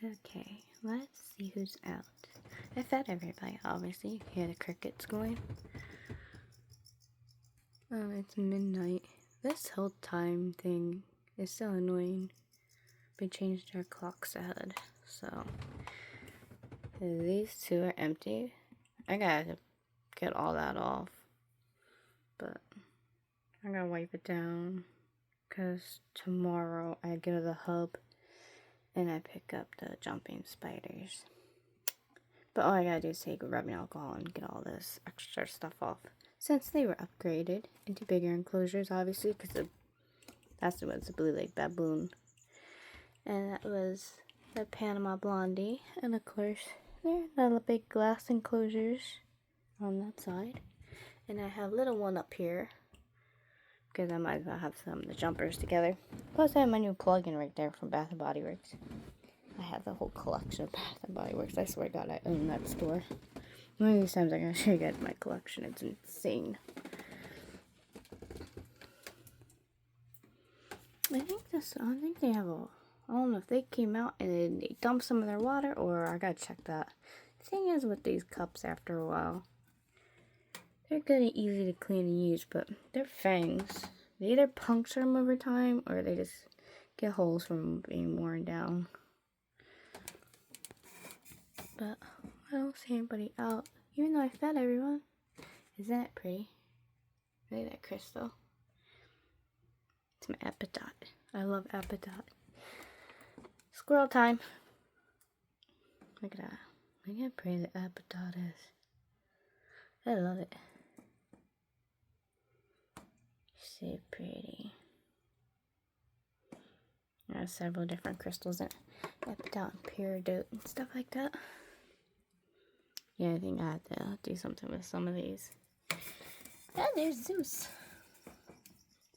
Okay, let's see who's out. I fed everybody, obviously. You hear the crickets going. Oh, it's midnight. This whole time thing is so annoying. We changed our clocks ahead, so these two are empty. I gotta get all that off, but I gotta wipe it down because tomorrow I go to the hub and I pick up the jumping spiders. But all I gotta do is take rubbing alcohol and get all this extra stuff off. Since they were upgraded into bigger enclosures, obviously, because that's the blue leg baboon. And that was the Panama Blondie. And of course, there are the big glass enclosures on that side. And I have a little one up here, because I might as well have some of the jumpers together. Plus, I have my new plug-in right there from Bath & Body Works. I have the whole collection of Bath & Body Works. I swear to God, I own that store. One of these times I'm going to show you guys my collection. It's insane. I think they have I don't know if they came out and they dumped some of their water, or I gotta check that. The thing is with these cups, after a while, they're good and easy to clean and use, but their fangs, they either puncture them over time, or they just get holes from being worn down. But I don't see anybody out, even though I fed everyone. Isn't it pretty? Look at that crystal. It's my appetite. I love appetite. Squirrel time. Look at that. Look how pretty the appetite is. I love it. So pretty. There's several different crystals in it. Appetite and peridot and stuff like that. Yeah, I think I have to do something with some of these. And there's Zeus.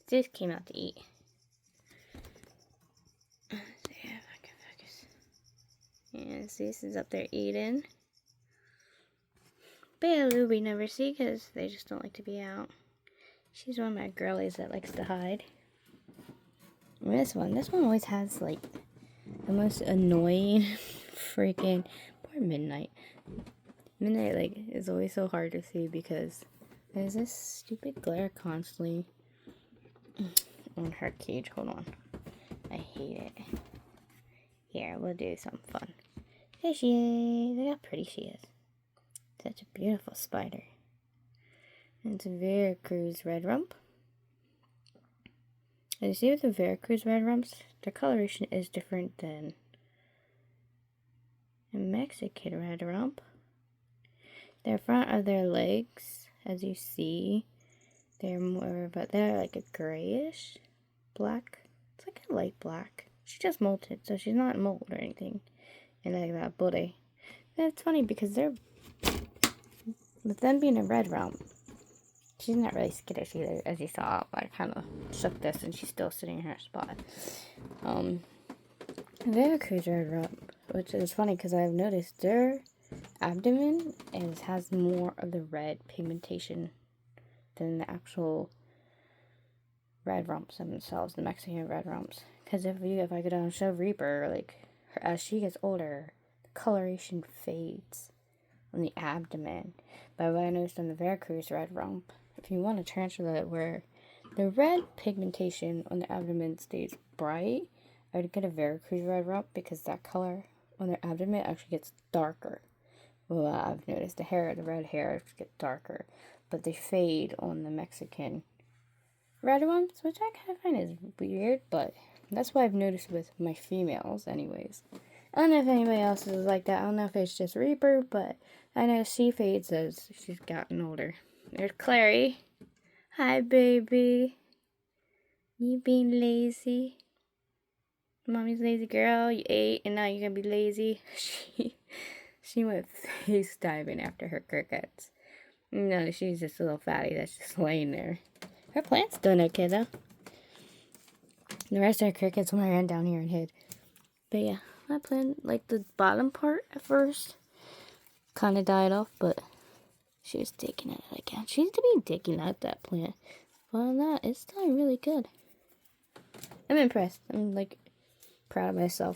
Zeus came out to eat. Let's see if I can focus. And Zeus is up there eating. Bailu we never see because they just don't like to be out. She's one of my girlies that likes to hide. And this one always has like the most annoying freaking poor Midnight. Midnight like is always so hard to see because there's this stupid glare constantly on her cage. Hold on. I hate it. Here, we'll do some fun. There she is. Look how pretty she is. Such a beautiful spider. And it's a Veracruz red rump. And you see with the Veracruz red rumps, their coloration is different than a Mexican red rump. The front of their legs, as you see, they're like a grayish black. It's like a light black. She just molted, so she's not mold or anything. And like that body. And it's funny because with them being a red rump, she's not really skittish either, as you saw. I kind of shook this and she's still sitting in her spot. Veracruz red rump, which is funny because I've noticed their abdomen has more of the red pigmentation than the actual red rumps themselves, the Mexican red rumps. Because if I go down and show Reaper, like as she gets older, the coloration fades on the abdomen. But what I noticed on the Veracruz red rump, if you want to transfer that where the red pigmentation on the abdomen stays bright, I would get a Veracruz red rump because that color on their abdomen actually gets darker. Well, I've noticed the red hair gets darker, but they fade on the Mexican red ones, which I kind of find is weird, but that's what I've noticed with my females anyways. I don't know if anybody else is like that. I don't know if it's just Reaper, but I know she fades as she's gotten older. There's Clary. Hi, baby. You being lazy? Mommy's lazy girl. You ate, and now you're gonna be lazy. She went face diving after her crickets. No, she's just a little fatty that's just laying there. Her plant's doing okay, though. The rest of her crickets when I ran down here and hid. But yeah, my plant, like the bottom part at first, kind of died off, but she was digging at it again. She needs to be digging at that plant. But on that, it's doing really good. I'm impressed. I'm like proud of myself.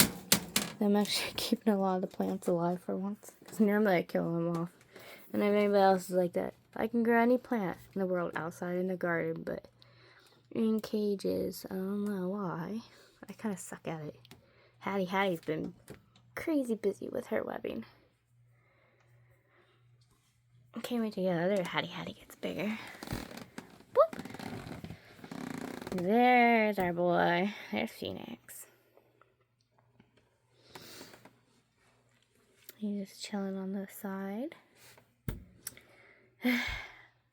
I'm actually keeping a lot of the plants alive for once. Because normally I kill them off. And if anybody else is like that, I can grow any plant in the world outside in the garden, but in cages, I don't know why. I kind of suck at it. Hattie's been crazy busy with her webbing. I can't wait to get another Hattie gets bigger. Boop! There's our boy. There's Phoenix. He's just chilling on the side.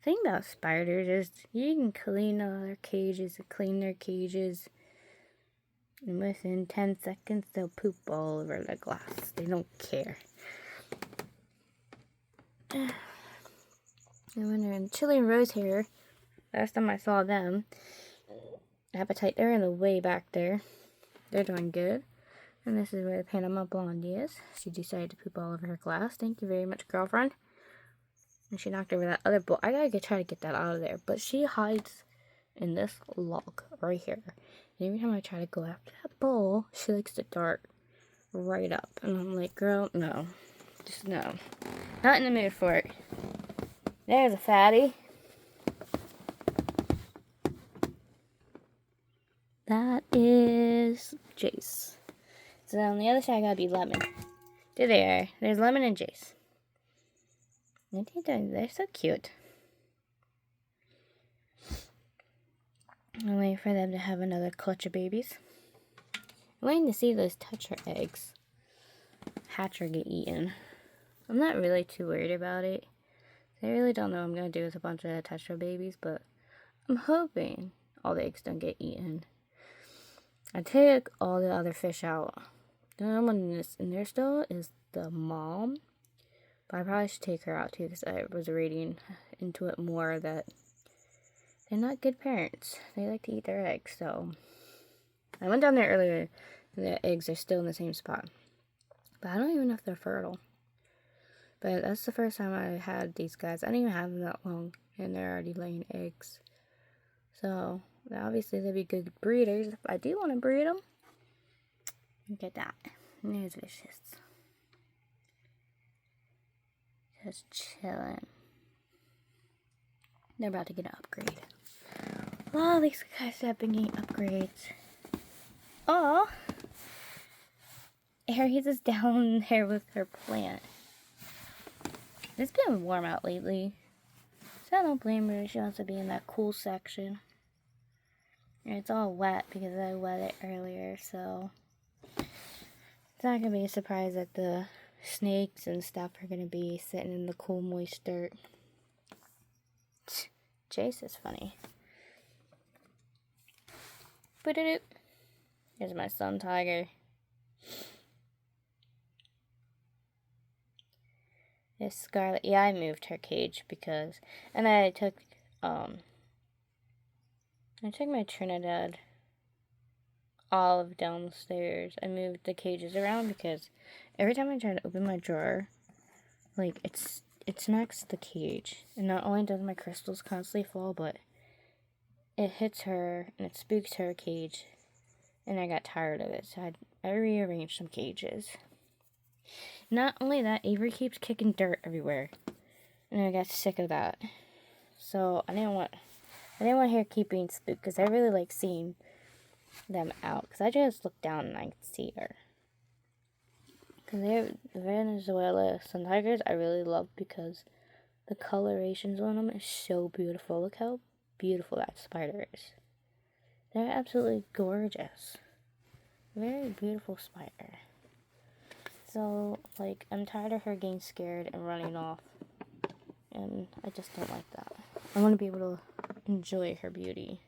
Thing about spiders is you can clean all their cages and clean their cages, and within 10 seconds they'll poop all over the glass. They don't care. And when they're in Chili and Rose here, last time I saw them, Appetite, they're in the way back there. They're doing good. And this is where the Panama Blondie is. She decided to poop all over her glass. Thank you very much, girlfriend. And she knocked over that other bowl. I gotta try to get that out of there. But she hides in this log right here. And every time I try to go after that bowl, she likes to dart right up. And I'm like, girl, no. Just no. Not in the mood for it. There's a fatty. That is Jace. So on the other side, gotta be Lemon. There they are. There's Lemon and Jace. They're so cute. I'm waiting for them to have another clutch of babies. I'm waiting to see those Tetra eggs hatch or get eaten. I'm not really too worried about it. I really don't know what I'm going to do with a bunch of Tetra babies, but I'm hoping all the eggs don't get eaten. I took all the other fish out. The only one that's in there still is the mom. But I probably should take her out too, because I was reading into it more that they're not good parents. They like to eat their eggs, so I went down there earlier, and the eggs are still in the same spot. But I don't even know if they're fertile. But that's the first time I had these guys. I didn't even have them that long, and they're already laying eggs. So obviously they'd be good breeders if I do want to breed them. Look at that. There's Vicious. Just chilling. They're about to get an upgrade. Wow, these guys have been getting upgrades. Oh, Aries is down there with her plant. It's been warm out lately, so I don't blame her. She wants to be in that cool section. And it's all wet because I wet it earlier, so it's not going to be a surprise that the snakes and stuff are going to be sitting in the cool, moist dirt. Jace is funny. Here's my sun tiger. This Scarlet, yeah, I moved her cage because, and I took my Trinidad Olive downstairs. I moved the cages around because every time I try to open my drawer, like, it smacks the cage. And not only does my crystals constantly fall, but it hits her and it spooks her cage. And I got tired of it, so I rearranged some cages. Not only that, Avery keeps kicking dirt everywhere. And I got sick of that. So I didn't want her keep being spooked, because I really like seeing them out. Because I just look down and I can see her. Because they're the Venezuela sun tigers I really love, because the colorations on them is so beautiful. Look how beautiful that spider is. They're absolutely gorgeous. Very beautiful spider. So, like, I'm tired of her getting scared and running off. And I just don't like that. I want to be able to enjoy her beauty.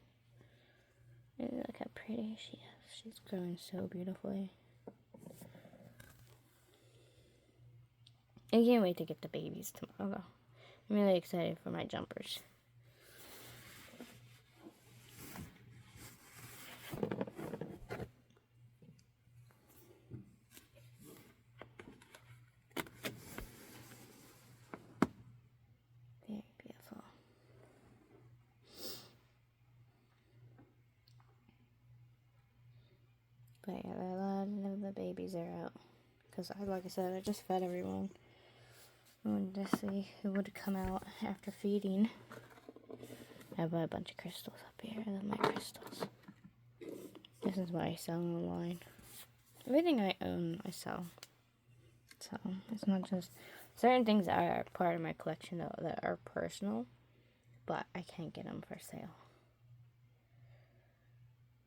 And look how pretty she is. She's growing so beautifully. I can't wait to get the babies tomorrow, though. I'm really excited for my jumpers. Very beautiful. But yeah, a lot of the babies are out. Because, like I said, I just fed everyone. I wanted to see who would come out after feeding. I have a bunch of crystals up here. I love my crystals. This is what I sell online. Everything I own, I sell. So, it's not just... Certain things are part of my collection, though, that are personal. But I can't get them for sale.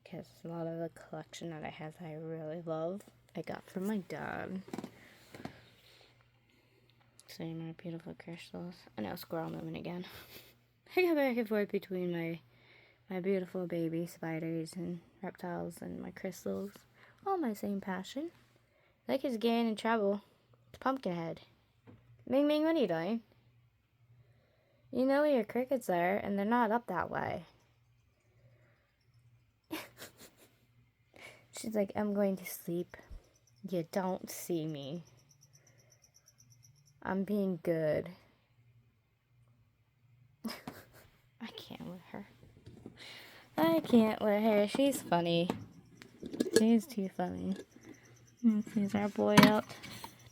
Because a lot of the collection that I have that I really love, I got from my dad. See my beautiful crystals. I know, squirrel moving again. I go back and forth between my beautiful baby spiders and reptiles and my crystals. All my same passion. Like he's getting in trouble. It's Pumpkinhead. Ming Ming, what are you doing? You know where your crickets are, and they're not up that way. She's like, I'm going to sleep. You don't see me. I'm being good. I can't with her. I can't with her. She's funny. She's too funny. Is our boy up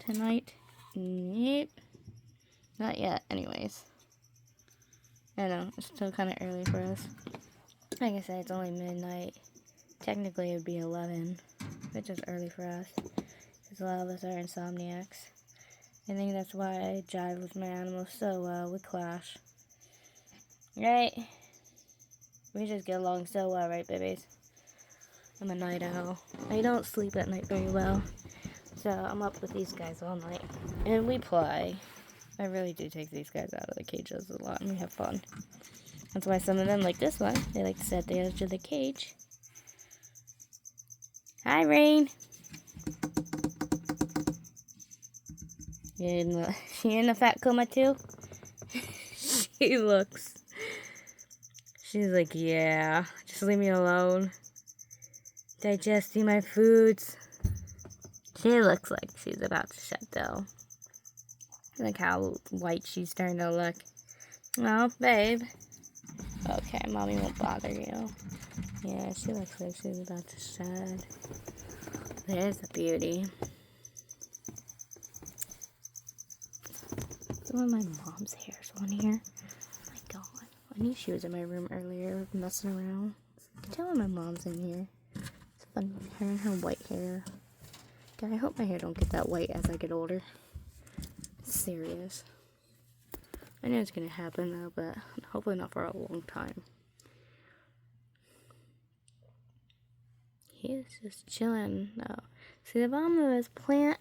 tonight? Nope. Not yet, anyways. I know, it's still kind of early for us. Like I said, it's only midnight. Technically, it would be 11, which is early for us. Because a lot of us are insomniacs. I think that's why I jive with my animals so well. We clash. Right? We just get along so well, right, babies? I'm a night owl. I don't sleep at night very well. So I'm up with these guys all night. And we play. I really do take these guys out of the cages a lot and we have fun. That's why some of them, like this one, they like to sit at the edge of the cage. Hi, Rain. She in the fat coma too? She looks. She's like, yeah, just leave me alone. Digesting my foods. She looks like she's about to shut down. Like how white she's starting to look. Oh, babe. Okay, mommy won't bother you. Yeah, she looks like she's about to shed. There's a beauty. Some of my mom's hair's on here. Oh my god. I knew she was in my room earlier, messing around. I can tell when my mom's in here. It's fun, her and her white hair. God, I hope my hair don't get that white as I get older. Serious. I know it's gonna happen though, but hopefully not for a long time. He's just chilling though. See the bottom of his plant?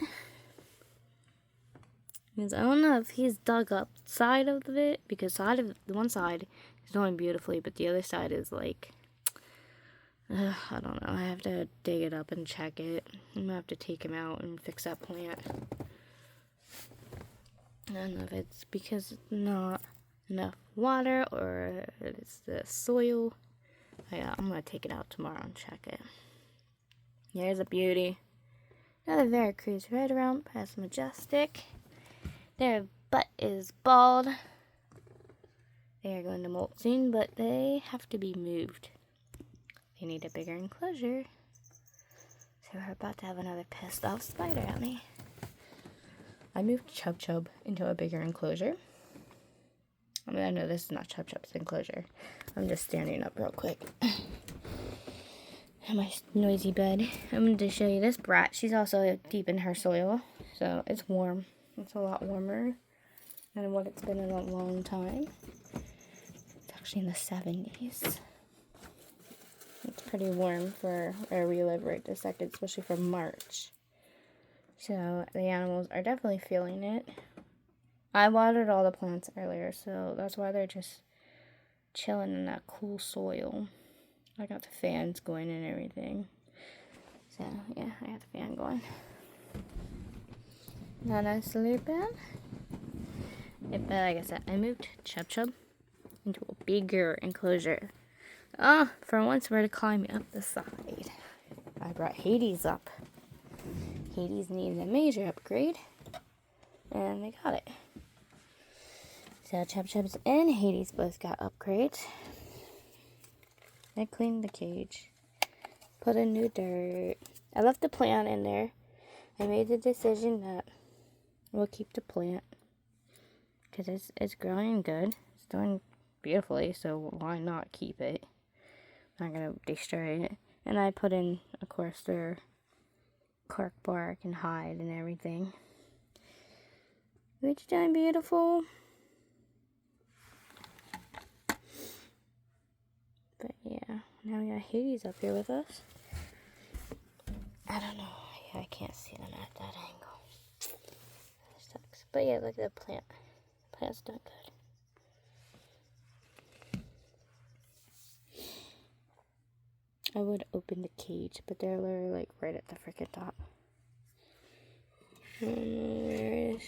Because I don't know if he's dug up side of it, because the one side is doing beautifully, but the other side is like, I don't know. I have to dig it up and check it. I'm gonna have to take him out and fix that plant. I don't know if it's because it's not enough water or it's the soil. Yeah, I'm gonna take it out tomorrow and check it. There's a beauty. Another Veracruz right around past Majestic. Their butt is bald. They are going to molt soon, but they have to be moved. They need a bigger enclosure. So we're about to have another pissed off spider at me. I moved Chub Chub into a bigger enclosure. I mean, I know this is not Chub Chub's enclosure. I'm just standing up real quick. My noisy bed. I'm going to show you this brat. She's also deep in her soil, so it's warm. It's a lot warmer than what it's been in a long time. It's actually in the 70s. It's pretty warm for where we live right this second, especially for March. So the animals are definitely feeling it. I watered all the plants earlier, so that's why they're just chilling in that cool soil. I got the fans going and everything. So, yeah, I got the fan going. Nana's sleeping. But like I said, I moved Chub Chub into a bigger enclosure. For once we're to climb up the side. I brought Hades up. Hades needed a major upgrade. And they got it. So Chub Chubs and Hades both got upgrades. I cleaned the cage. Put in new dirt. I left the plant in there I made the decision that we'll keep the plant because it's growing good. It's doing beautifully, so why not keep it? I'm not gonna destroy it. And I put in, of course, their cork bark and hide and everything. Which done beautiful. But yeah, now we got Hades up here with us. I don't know. Yeah, I can't see them at that angle. That sucks. But yeah, look at the plant. The plant's done good. I would open the cage, but they're literally like right at the freaking top. There's...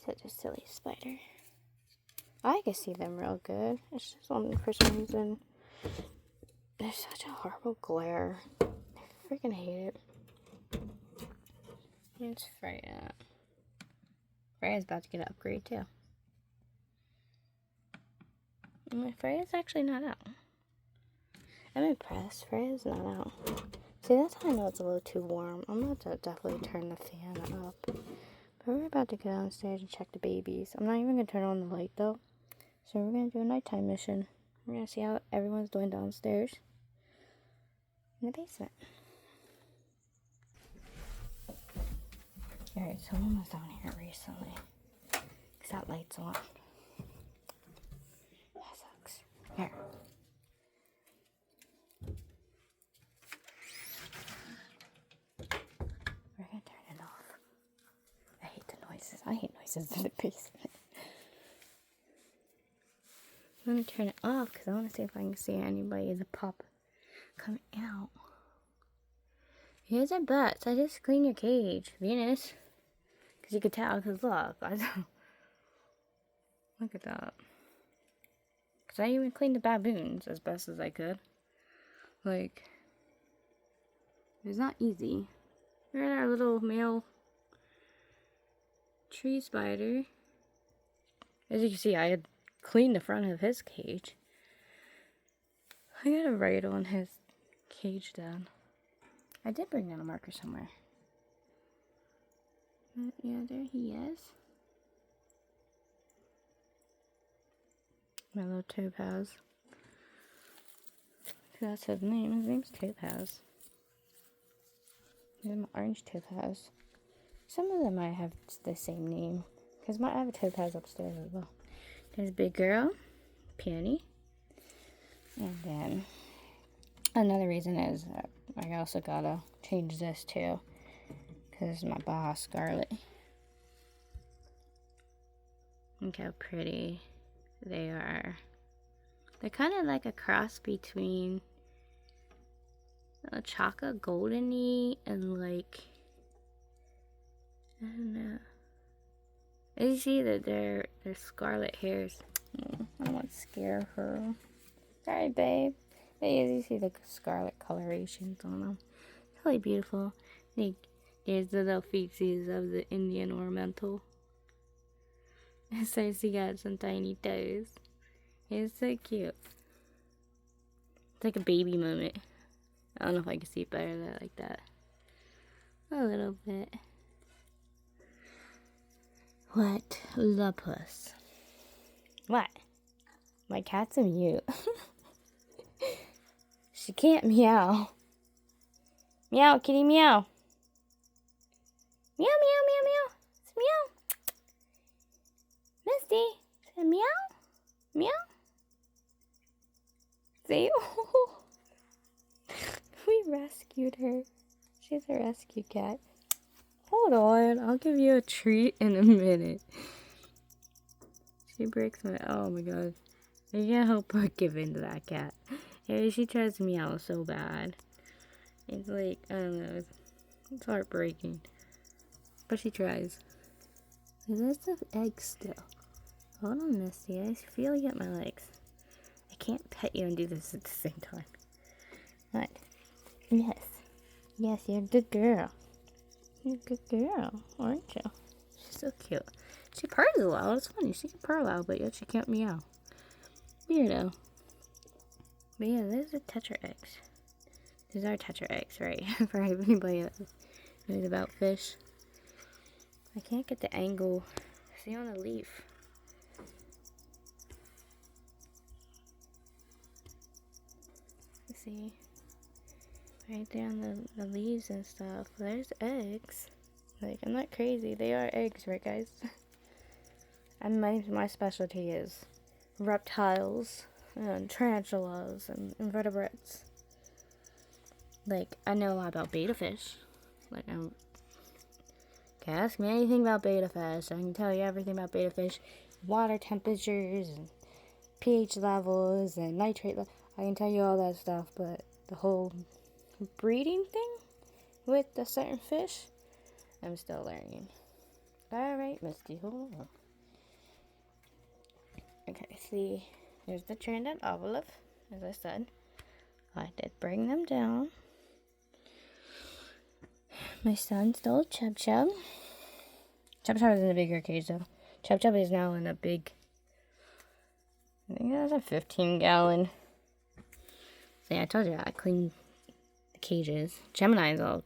Such a silly spider. I can see them real good. It's just for some reason there's such a horrible glare. I freaking hate it. It's Freya. Freya's about to get an upgrade too. Freya's actually not out. I'm impressed. Freya's not out. See, that's how I know it's a little too warm. I'm about to definitely turn the fan up. But we're about to go downstairs and check the babies. I'm not even going to turn on the light though. So we're going to do a nighttime mission. We're going to see how everyone's doing downstairs in the basement. Alright, someone was down here recently. Because that light's on. That sucks. Here. We're going to turn it off. I hate the noises. I hate noises in the basement. I'm going to turn it off because I want to see if I can see anybody, the pup, coming out. Here's our butts. I just cleaned your cage, Venus. Because you could tell, because look. Look at that. Because I even cleaned the baboons as best as I could. Like, it's not easy. We're at our little male tree spider. As you can see, I had cleaned the front of his cage. I got a right on his cage down. I did bring down a marker somewhere. Yeah, there he is. My little topaz. That's his name. His name's Topaz. He's an orange topaz. Some of them might have the same name. Because I have a topaz upstairs as well. There's Big Girl, Peony. And then another reason is I also gotta change this too. Because my boss, Scarlet. Look how pretty they are. They're kind of like a cross between a chocolate goldeny and like, I don't know. As you see that they're scarlet hairs. Oh, I don't want to scare her. Sorry, babe. But as you see the scarlet colorations on them. It's really beautiful. There's the little feces of the Indian ornamental. So she got some tiny toes. It's so cute. It's like a baby moment. I don't know if I can see it better like that. A little bit. What? The puss. What? My cat's a mute. She can't meow. Meow, kitty, meow. Meow, meow, meow, meow. It's meow. Misty. Say meow. Meow. See? We rescued her. She's a rescue cat. Hold on. I'll give you a treat in a minute. She breaks my... Oh my god. I can't help but give in to that cat. Hey, she tries to meow so bad. It's like, I don't know. It's heartbreaking. But she tries. There's the eggs still. Hold on, Misty. I feel you at my legs. I can't pet you and do this at the same time. What? Yes. Yes, you're a good girl. You're a good girl, aren't you? She's so cute. She purrs loud. It's funny. She can purr loud, but yet she can't meow. Weirdo. But yeah, those are tetra eggs. These are tetra eggs, right? For anybody that knows about fish. I can't get the angle. See on the leaf. See? Right there on the leaves and stuff. There's eggs. Like, I'm not crazy. They are eggs, right, guys? And my specialty is reptiles and tarantulas and invertebrates. Like, I know a lot about betta fish. Like, you can ask me anything about betta fish. I can tell you everything about betta fish. Water temperatures and pH levels and nitrate levels. I can tell you all that stuff, but the whole breeding thing with a certain fish, I'm still learning. Alright, Misty, hold on. Okay, see, here's the Trinidad olive, as I said. I did bring them down. My son stole Chub Chub. Chub Chub is in a bigger cage, though. Chub Chub is now in a big, I think that was a 15-gallon. So yeah, I told you, I cleaned the cages. Gemini is all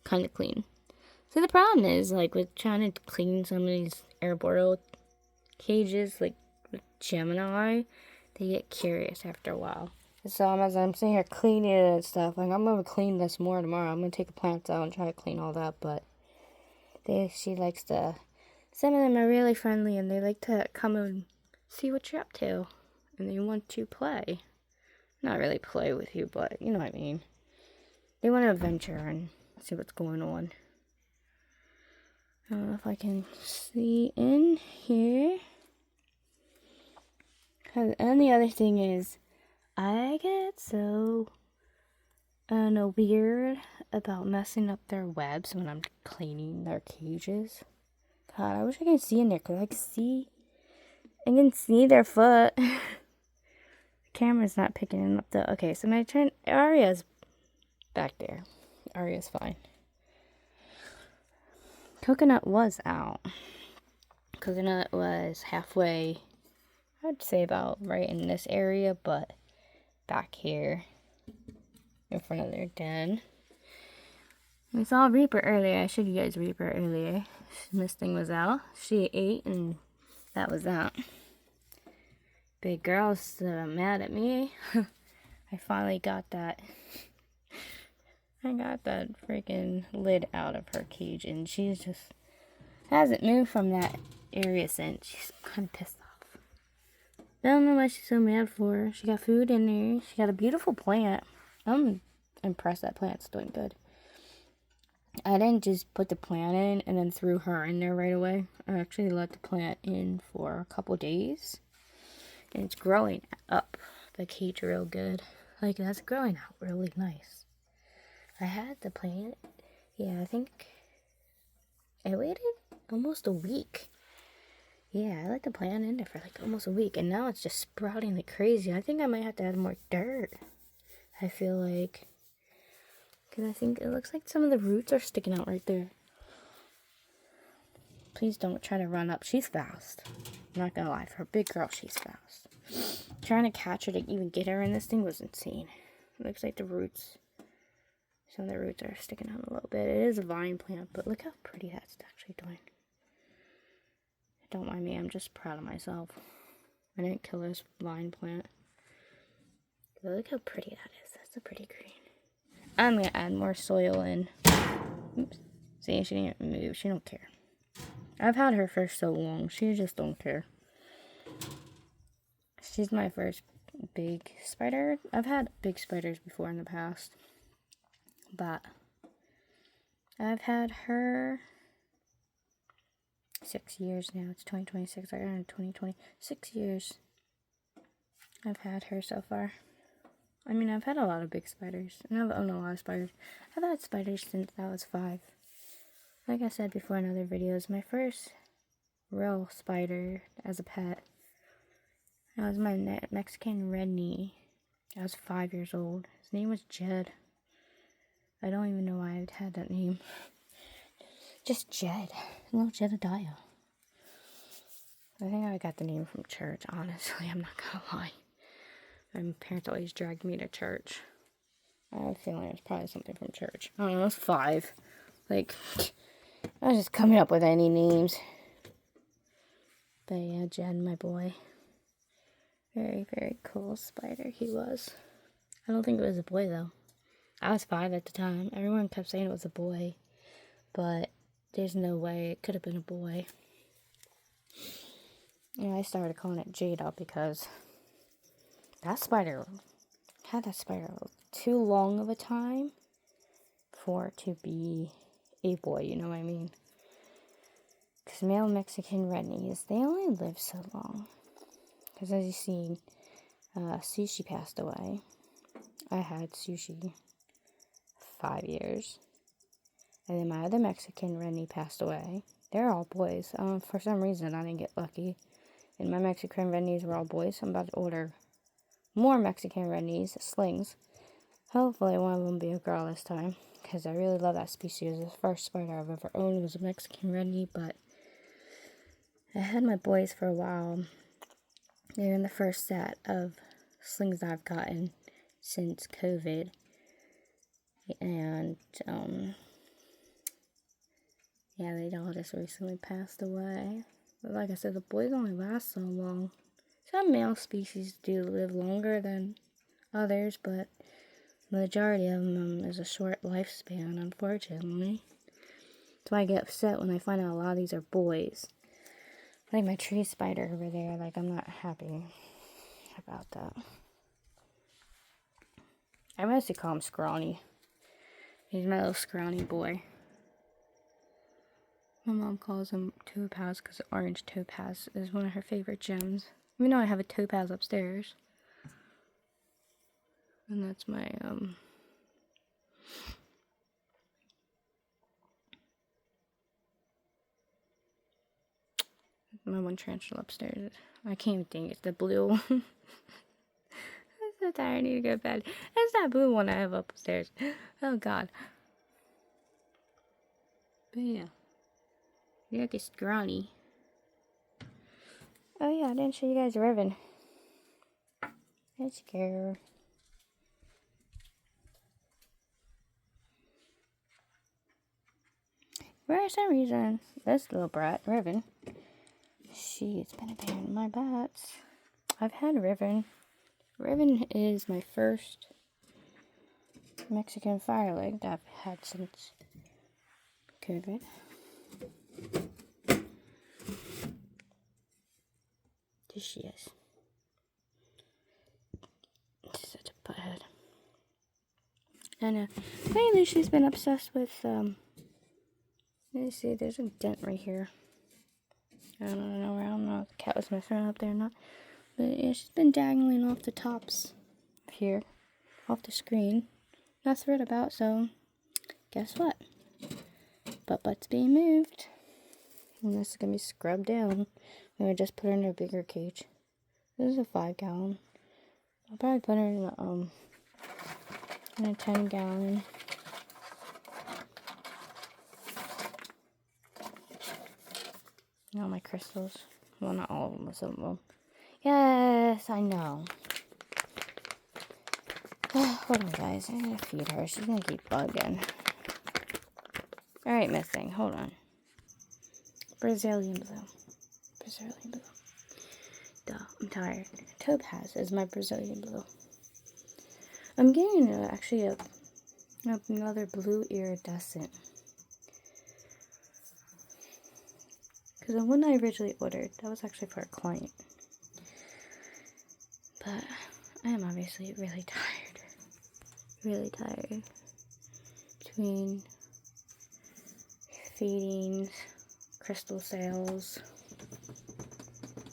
kind of clean. So the problem is, like, with trying to clean some of these arboreal cages, like with Gemini, they get curious after a while. So as I'm sitting here cleaning it and stuff, like, I'm going to clean this more tomorrow. I'm going to take the plants out and try to clean all that, but she likes to, some of them are really friendly, and they like to come and see what you're up to, and they want to play. Not really play with you, but you know what I mean. They want to adventure and see what's going on. I don't know if I can see in here. And the other thing is, I get so weird about messing up their webs when I'm cleaning their cages. God, I wish I could see in there, because I can see their foot. The camera's not picking it up though. Okay, so Aria's back there. Aria's fine. Coconut was out. Coconut was halfway, I'd say about right in this area, but back here in front of their den. We saw Reaper earlier. I showed you guys Reaper earlier. This thing was out. She ate, and that was that. Big girl's mad at me. I finally got that. I got that freaking lid out of her cage, and she just hasn't moved from that area since. She's kind of pissed off. I don't know what she's so mad for. She got food in there. She got a beautiful plant. I'm impressed that plant's doing good. I didn't just put the plant in and then threw her in there right away. I actually let the plant in for a couple days. And it's growing up the cage real good. Like, that's growing out really nice. I had the plant, yeah, I think I waited almost a week. Yeah, I let the plant in there for like almost a week, and now it's just sprouting like crazy. I think I might have to add more dirt. I feel like, because I think it looks like some of the roots are sticking out right there. Please don't try to run up. She's fast. I'm not gonna lie, for a big girl, she's fast. Trying to catch her to even get her in this thing was insane. It looks like the roots, some of the roots are sticking out a little bit. It is a vine plant, but look how pretty that's actually doing. Don't mind me, I'm just proud of myself. I didn't kill this vine plant. But look how pretty that is. That's a pretty green. I'm going to add more soil in. Oops. See, she didn't move. She don't care. I've had her for so long. She just don't care. She's my first big spider. I've had big spiders before in the past. But I've had her 6 years now. It's 2026. I got her in 2020. 6 years I've had her so far. I mean, I've had a lot of big spiders. And I've owned a lot of spiders. I've had spiders since I was 5. Like I said before in other videos, my first real spider as a pet, that was my Mexican red knee. I was 5 years old. His name was Jed. I don't even know why I had that name. Just Jed. Little Jedediah. I think I got the name from church, honestly. I'm not gonna lie. My parents always dragged me to church. I have a feeling it's probably something from church. I don't know, I was 5. Like, I was just coming up with any names. But yeah, Jen, my boy. Very, very cool spider he was. I don't think it was a boy, though. I was 5 at the time. Everyone kept saying it was a boy. But there's no way it could have been a boy. And I started calling it Jada because that spider had that spider too long of a time for it to be a boy, you know what I mean? Because male Mexican redknees, they only live so long. Because as you've seen, Sushi passed away. I had Sushi 5 years. And then my other Mexican redknee passed away. They're all boys. For some reason, I didn't get lucky. And my Mexican redknees were all boys. I'm about to order more Mexican redknees, slings. Hopefully one of them will be a girl this time. Because I really love that species. The first spider I've ever owned was a Mexican redknee. But I had my boys for a while. They're in the first set of slings that I've gotten since COVID. And, yeah, they all just recently passed away. But like I said, the boys only last so long. Some male species do live longer than others, but the majority of them is a short lifespan, unfortunately. That's why I get upset when I find out a lot of these are boys. Like my tree spider over there, like I'm not happy about that. I mostly call him Scrawny. He's my little scrawny boy. My mom calls him Topaz because orange topaz is one of her favorite gems. Even though I have a topaz upstairs. And that's my, my one tarantula upstairs. I can't even think. It's the blue one. I'm so tired. I need to go to bed. It's that blue one I have upstairs. Oh, God. But yeah. You're like a scrawny. Oh, yeah. I didn't show you guys Riven. Let's go. For some reason, this little brat, Riven, she's been a pain in my butts. I've had Riven. Riven is my first Mexican fireleg that I've had since COVID. There she is. She's such a butthead. And lately she's been obsessed with, let me see, there's a dent right here. I don't know if the cat was messing around up there or not. But yeah, she's been dangling off the tops here, off the screen. Not thrilled about, so guess what? Butt's being moved. And this is going to be scrubbed down. I'm going to just put her in a bigger cage. This is a 5-gallon. I'll probably put her in a 10-gallon. All my crystals. Well, not all of them, but some of them. Yes, I know. Hold on, guys. I'm going to feed her. She's going to keep bugging. Alright, Miss Thing. Hold on. Brazilian blue. Brazilian blue. Duh, I'm tired. Topaz is my Brazilian blue. I'm getting actually another blue iridescent. Because the one I originally ordered, that was actually for a client. But I am obviously really tired. Really tired. Between feedings, crystal sales,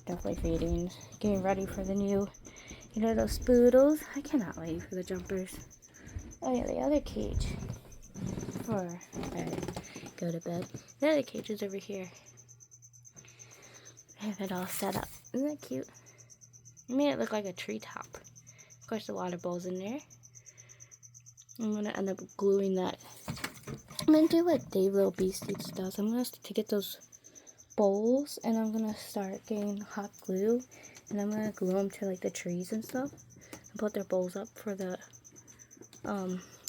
definitely feedings, getting ready for the new, those spoodles. I cannot wait for the jumpers. Oh yeah, the other cage before I go to bed. The other cage is over here. I have it all set up. Isn't that cute? I made it look like a treetop. Of course, the water bowl's in there. I'm going to end up gluing that. I'm going to do what Dave Little Beasties does. I'm going to get those bowls, and I'm gonna start getting hot glue, and I'm gonna glue them to like the trees and stuff, and put their bowls up for the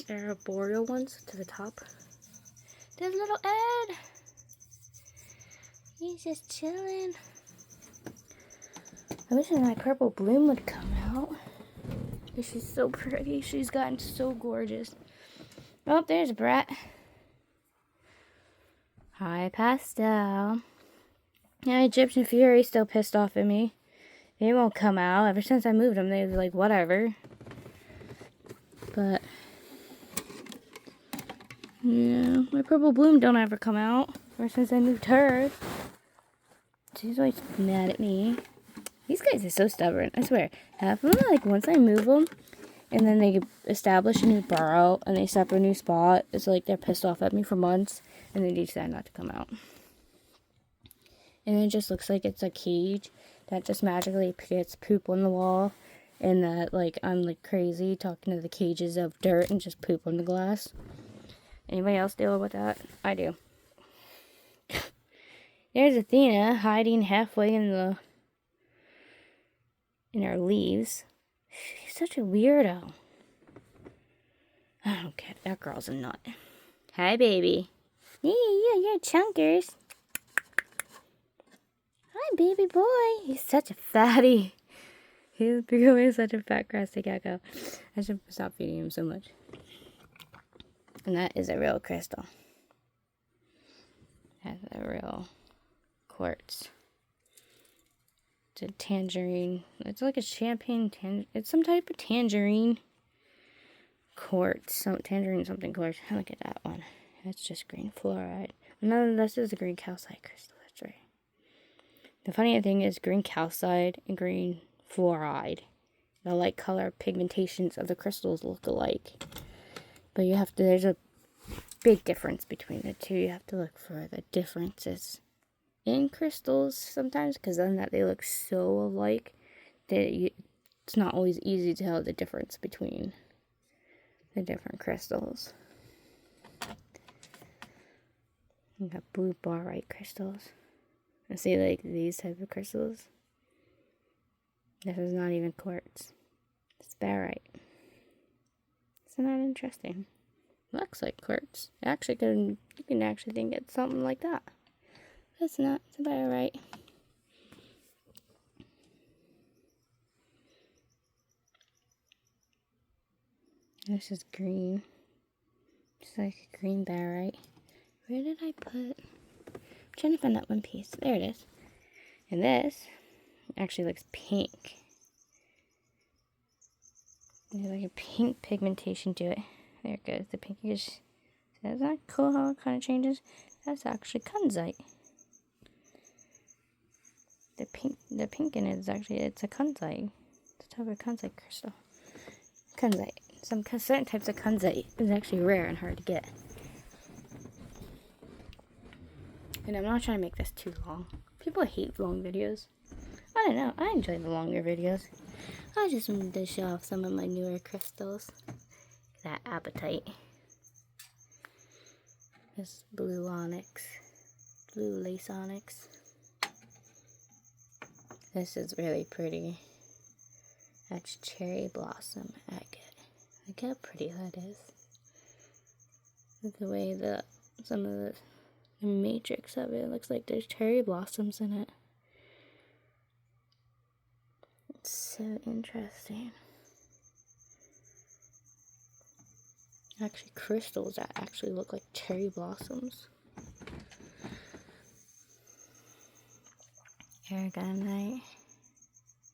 arboreal ones to the top. There's little Ed. He's just chilling. I wish my purple bloom would come out. She's so pretty. She's gotten so gorgeous. Oh, there's Brat. Hi, Pastel. Yeah, Egyptian Fury's still pissed off at me. They won't come out. Ever since I moved them, they're like, whatever. But, yeah, my purple bloom don't ever come out. Ever since I moved her. She's always mad at me. These guys are so stubborn, I swear. Half of them, like, once I move them, and then they establish a new burrow, and they set up a new spot, it's like they're pissed off at me for months, and then they decide not to come out. And it just looks like it's a cage that just magically gets poop on the wall, and that, like, I'm, like, crazy talking to the cages of dirt and just poop on the glass. Anybody else deal with that? I do. There's Athena hiding halfway in her leaves. She's such a weirdo. I don't get it. That girl's a nut. Hi, baby. Yeah, you're chunkers. Hi, baby boy. He's such a fatty. He's becoming such a fat, crusty gecko. I should stop feeding him so much. And that is a real crystal. That's a real quartz. It's a tangerine. It's like a champagne it's some type of tangerine quartz. Tangerine something quartz. Look at that one. That's just green fluoride. No, this is a green calcite crystal. That's right. The funny thing is green calcite and green fluoride. The light color pigmentations of the crystals look alike. But there's a big difference between the two. You have to look for the differences in crystals sometimes, because then that they look so alike that it's not always easy to tell the difference between the different crystals. You got blue barite crystals. I see like these type of crystals. This is not even quartz. It's barite. Isn't that interesting? Looks like quartz. You can actually think it's something like that. It's not. It's barite. This is green. It's like a green barite. Where did I put? I'm trying to find that one piece. There it is. And this actually looks pink. There's like a pink pigmentation to it. There it goes. The pinkish. Isn't that cool how it kind of changes? That's actually kunzite. The pink in it is actually, it's a kunzite. It's a type of kunzite crystal. Kunzite. Some certain types of kunzite is actually rare and hard to get. And I'm not trying to make this too long. People hate long videos. I don't know. I enjoy the longer videos. I just wanted to show off some of my newer crystals. That apatite. This blue onyx. Blue lace onyx. This is really pretty. That's cherry blossom agate. Look how pretty that is. The way some of the matrix of it looks like there's cherry blossoms in it. It's so interesting. Actually, crystals that actually look like cherry blossoms. Aragonite,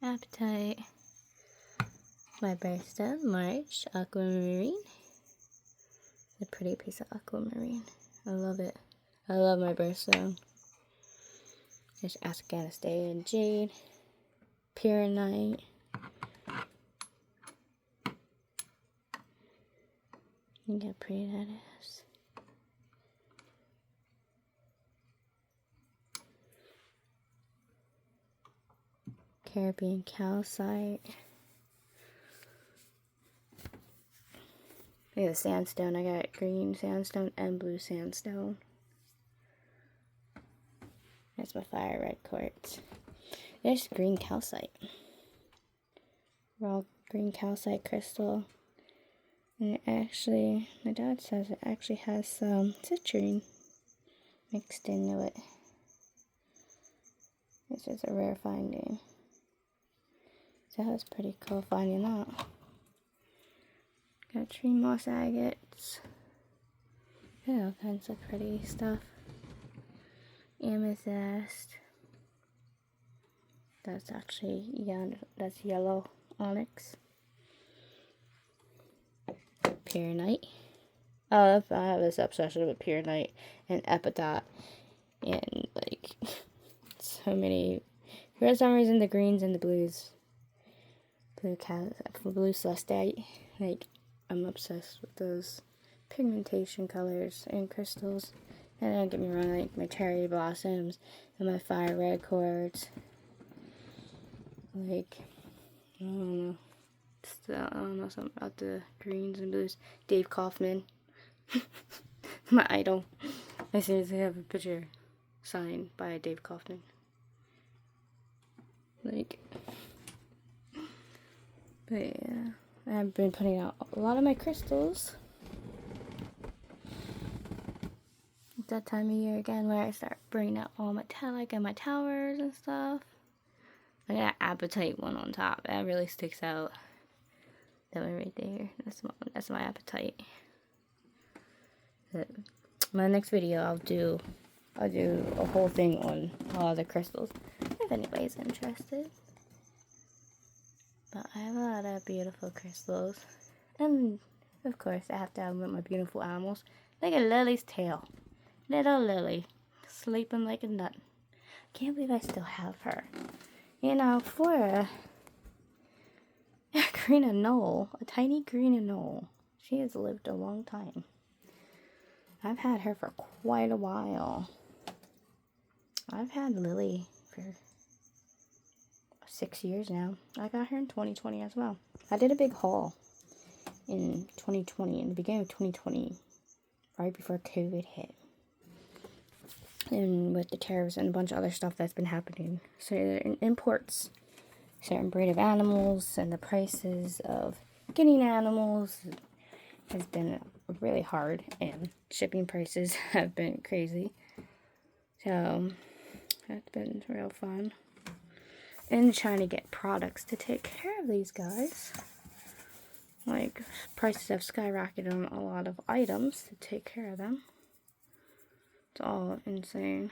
apatite, my birthstone, March, aquamarine. It's a pretty piece of aquamarine. I love it. I love my birthstone. There's Afghanistan jade, pyranite. Look how pretty that is. Caribbean calcite. Look at the sandstone. I got green sandstone and blue sandstone. That's my fire red quartz. There's green calcite. Raw green calcite crystal. And it actually, my dad says it actually has some citrine mixed into it. This is a rare finding. So that was pretty cool finding that. Got tree moss agates. Yeah, all kinds of pretty stuff. Amethyst. That's actually, yeah, that's yellow onyx. Pyrenite. Oh, I have this obsession with pyrenite and epithet. And, like, so many. For some reason, the greens and the blues. Blue celestite. Like, I'm obsessed with those pigmentation colors and crystals. And don't get me wrong, like my cherry blossoms and my fire red quartz. Like, I don't know. I don't know something about the greens and blues. Dave Kaufman. My idol. I seriously have a picture signed by Dave Kaufman. Like, but yeah, I've been putting out a lot of my crystals. It's that time of year again where I start bringing out all metallic and my towers and stuff. I got an apatite one on top. That really sticks out. That one right there. That's my apatite. But my next video, I'll do a whole thing on all the crystals, if anybody's interested. But I have a lot of beautiful crystals. And, of course, I have to have my beautiful animals. Look at Lily's tail. Little Lily. Sleeping like a nut. Can't believe I still have her. You know, for a green anole, a tiny green anole, she has lived a long time. I've had her for quite a while. I've had Lily for 6 years now. I got her in 2020 as well. I did a big haul in 2020, in the beginning of 2020, right before COVID hit. And with the tariffs and a bunch of other stuff that's been happening. So it imports certain breed of animals, and the prices of getting animals has been really hard, and shipping prices have been crazy. So that's been real fun. And trying to get products to take care of these guys. Like, prices have skyrocketed on a lot of items to take care of them. It's all insane.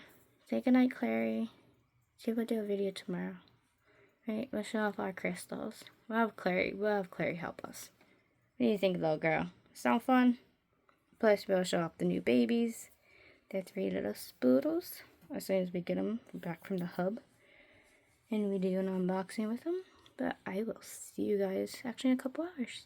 Say goodnight, Clary. See if we'll do a video tomorrow. Right, we'll show off our crystals. We'll have Clary help us. What do you think, little girl? Sound fun? Plus, we'll show off the new babies. They're 3 little spoodles. As soon as we get them back from the hub. And we do an unboxing with them. But I will see you guys actually in a couple hours.